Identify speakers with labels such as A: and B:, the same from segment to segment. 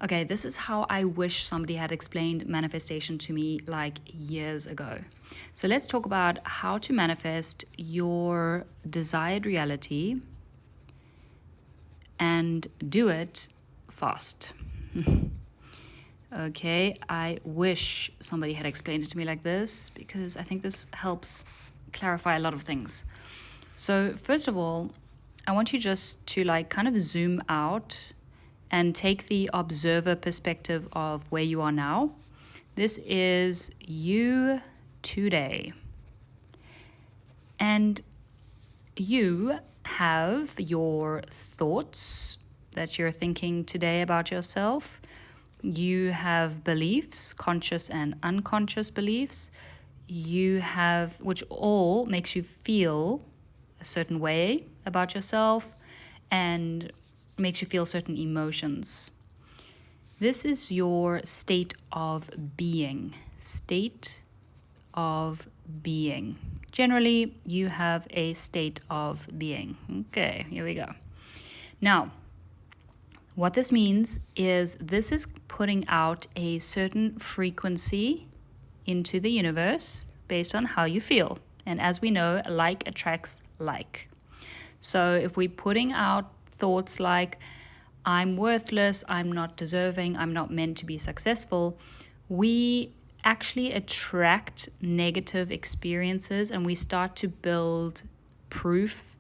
A: Okay, this is how I wish somebody had explained manifestation to me like years ago. So let's talk about how to manifest your desired reality and do it fast. Okay, I wish somebody had explained it to me like this because I think this helps clarify a lot of things. So, first of all, I want you just to kind of zoom out and take the observer perspective of where you are now. This is you today. And you have your thoughts that you're thinking today about yourself. You have beliefs, conscious and unconscious beliefs. You have, which all makes you feel a certain way about yourself and makes you feel certain emotions. This is your state of being. State of being. Generally, you have a state of being. Okay, here we go. Now, what this means is this is putting out a certain frequency into the universe based on how you feel. And as we know, like attracts like. So if we're putting out thoughts like, I'm worthless, I'm not deserving, I'm not meant to be successful, we actually attract negative experiences and we start to build proof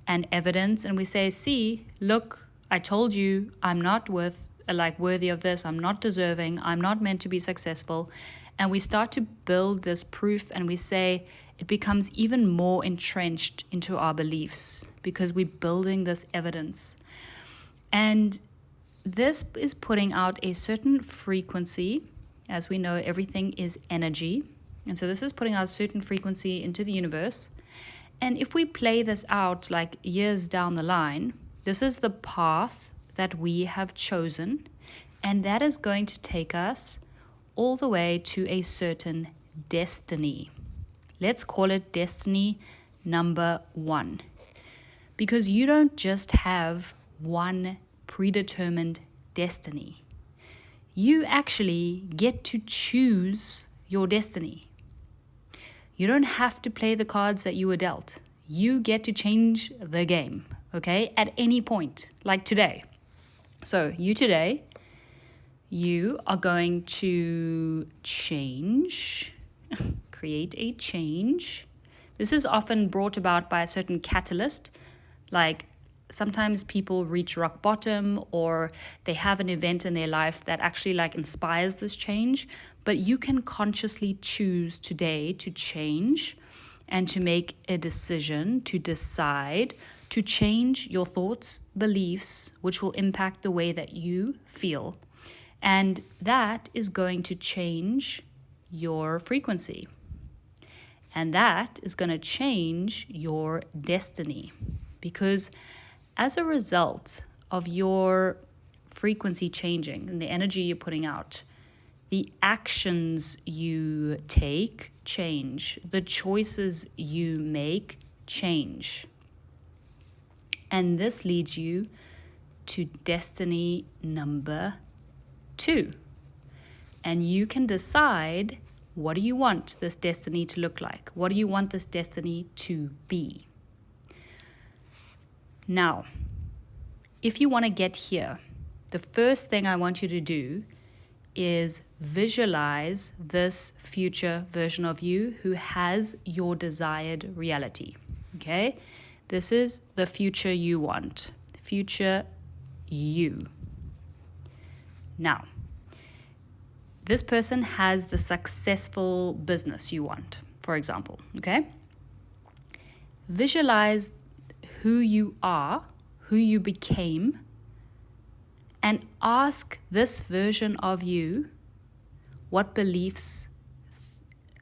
A: and evidence. And we say, see, look, I told you I'm not worthy of this, I'm not deserving, I'm not meant to be successful. And we start to build this proof and we say it becomes even more entrenched into our beliefs because we're building this evidence. And this is putting out a certain frequency. As we know, everything is energy. And so this is putting out a certain frequency into the universe. And if we play this out like years down the line, this is the path that we have chosen. And that is going to take us all the way to a certain destiny. Let's call it destiny number 1. Because you don't just have one predetermined destiny. You actually get to choose your destiny. You don't have to play the cards that you were dealt. You get to change the game, okay, at any point, like today. So today, you are going to change, create a change. This is often brought about by a certain catalyst, like sometimes people reach rock bottom or they have an event in their life that actually inspires this change. But you can consciously choose today to change and to make a decision, to decide to change your thoughts, beliefs, which will impact the way that you feel. And that is going to change your frequency. And that is going to change your destiny. Because as a result of your frequency changing and the energy you're putting out, the actions you take change. The choices you make change. And this leads you to destiny number 2. And you can decide, what do you want this destiny to look like? What do you want this destiny to be? Now, if you want to get here, the first thing I want you to do is visualize this future version of you who has your desired reality. Okay? This is the future you want. Future you. Now, this person has the successful business you want, for example. Okay? Visualize who you are, who you became, and ask this version of you what beliefs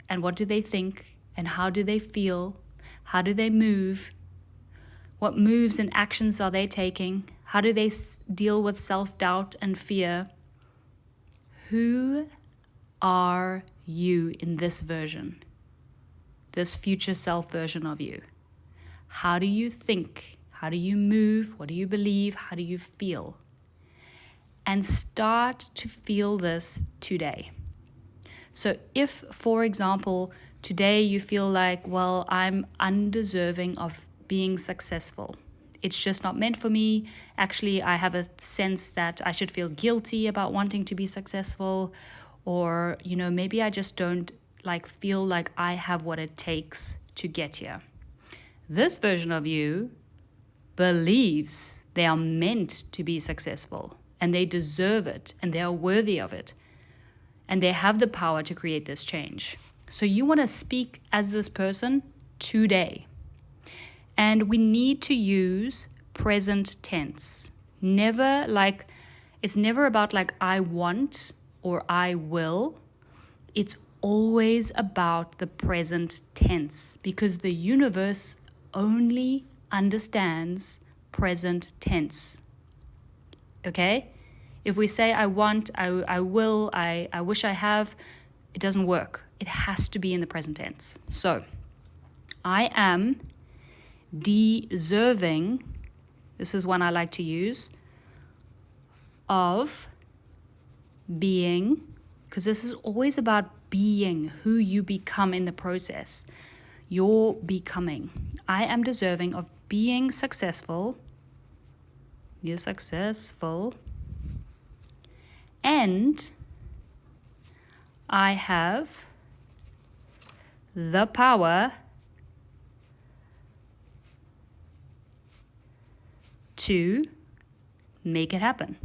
A: and what do they think and how do they feel, how do they move, what moves and actions are they taking, how do they deal with self-doubt and fear. Who are you in this version, this future self version of you? How do you think? How do you move? What do you believe? How do you feel? and start to feel this today. So if, for example, today you feel like, well, I'm undeserving of being successful. It's just not meant for me. Actually, I have a sense that I should feel guilty about wanting to be successful. Or, maybe I just don't feel like I have what it takes to get here. This version of you believes they are meant to be successful and they deserve it and they are worthy of it. And they have the power to create this change. So you want to speak as this person today. And we need to use present tense. It's never about I want or I will. It's always about the present tense because the universe only understands present tense. Okay? If we say I want, I will, I wish I have, it doesn't work. It has to be in the present tense. So, I am deserving, this is one I like to use, of being, because this is always about being, who you become in the process. Your becoming. I am deserving of being successful. You're successful. And I have the power to make it happen.